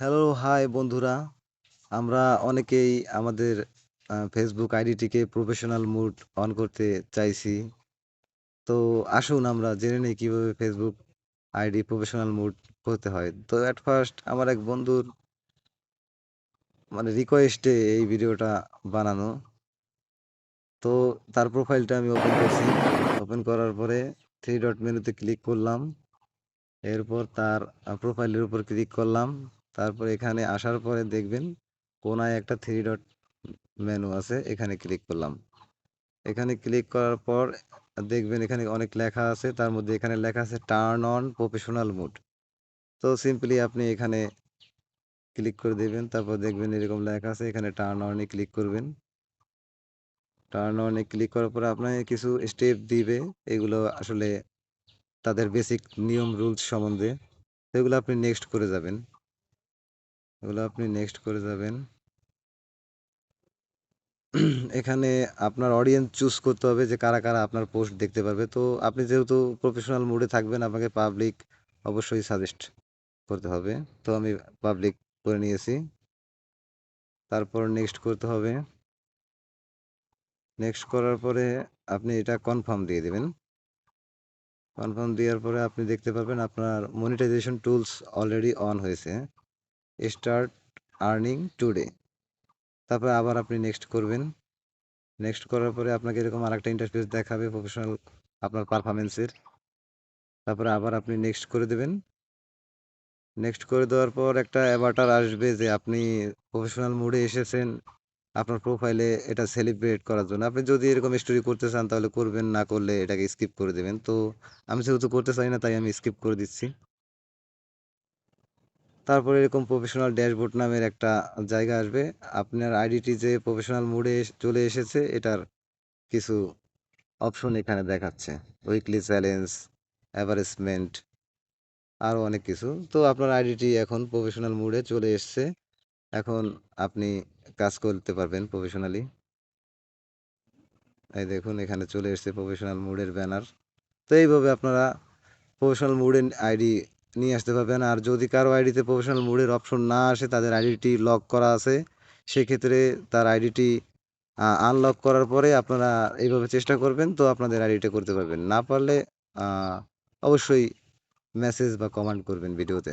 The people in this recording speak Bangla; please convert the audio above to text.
হ্যালো, হাই বন্ধুরা। আমরা অনেকেই আমাদের ফেসবুক আইডিটিকে প্রফেশনাল মুড অন করতে চাইছি। তো আসুন আমরা জেনে নেই কিভাবে ফেসবুক আইডি প্রফেশনাল মুড করতে হয়। তো এট ফার্স্ট আমার এক বন্ধুর রিকোয়েস্টে এই ভিডিওটা বানানো। তো তার প্রোফাইলটা আমি ওপেন করছি। ওপেন করার পরে থ্রি ডট মেনুতে ক্লিক করলাম। এরপর তার প্রোফাইলের উপর ক্লিক করলাম। তারপর এখানে আসার পরে দেখবেন কোনায় একটা থ্রি ডট মেনু আছে, এখানে ক্লিক করলাম। এখানে ক্লিক করার পর দেখবেন এখানে অনেক লেখা আছে, তার মধ্যে এখানে লেখা আছে টার্ন অন প্রফেশনাল মুড। তো সিম্পলি আপনি এখানে ক্লিক করে দেবেন, তারপর দেখবেন এরকম লেখা আছে, এখানে টার্ন অনে ক্লিক করবেন। টার্ন অনে ক্লিক করার পরে আপনাকে কিছু স্টেপ দিবে, এগুলো আসলে তাদের বেসিক নিয়ম রুলস সম্বন্ধে। এগুলো আপনি নেক্সট করে যাবেন। এগুলো আপনি নেক্সট করে যাবেন। এখানে আপনার অডিয়েন্স চুজ করতে হবে যে কারা কারা আপনার পোস্ট দেখতে পারবে। তো আপনি যেহেতু প্রফেশনাল মুডে থাকবেন, আপনাকে পাবলিক অবশ্যই সাজেস্ট করতে হবে। তো আমি পাবলিক করে নিয়েছি। তারপর নেক্সট করতে হবে। নেক্সট করার পরে আপনি এটা কনফার্ম দিয়ে দেবেন। কনফার্ম দেওয়ার পরে আপনি দেখতে পাবেন আপনার মনিটাইজেশন টুলস অলরেডি অন হয়েছে। Start earning today. তারপরে আবার আপনি নেক্সট করবেন। নেক্সট করার পরে আপনাকে এরকম আরেকটা ইন্টারফেস দেখাবে প্রফেশনাল আপনার পারফরমেন্সের। তারপরে আবার আপনি নেক্সট করে দেবেন। নেক্সট করে দেওয়ার পর একটা অ্যাভাটার আসবে যে আপনি প্রফেশনাল মুডে এসেছেন আপনার প্রোফাইলে এটা সেলিব্রেট করার জন্য। আপনি যদি এরকম স্টোরি করতে চান তাহলে করবেন, না করলে এটাকে স্কিপ করে দেবেন। তো আমি যেহেতু করতে চাই না তাই আমি স্কিপ করে দিচ্ছি। তারপরে এরকম প্রফেশনাল ড্যাশবোর্ড নামের একটা জায়গা আসবে। আপনার আইডিটি যে প্রফেশনাল মুডে চলে এসেছে এটার কিছু অপশন এখানে দেখাচ্ছে। উইকলি চ্যালেঞ্জ, অ্যাভারেজমেন্ট, আরও অনেক কিছু। তো আপনার আইডিটি এখন প্রফেশনাল মুডে চলে এসছে। এখন আপনি কাজ করতে পারবেন প্রফেশনালি। এই দেখুন এখানে চলে এসছে প্রফেশনাল মুডের ব্যানার। তো এইভাবে আপনারা প্রফেশনাল মুডের আইডি নিয়ে আসতে পারবেন। আর যদি কারো আইডিতে প্রফেশনাল মুডের অপশন না আসে, তাদের আইডিটি লক করা আছে, সেক্ষেত্রে তার আইডিটি আনলক করার পরে আপনারা এইভাবে চেষ্টা করবেন, তো আপনাদের আইডিটা করতে পারবেন। না পারলে অবশ্যই মেসেজ বা কমেন্ট করবেন ভিডিওতে।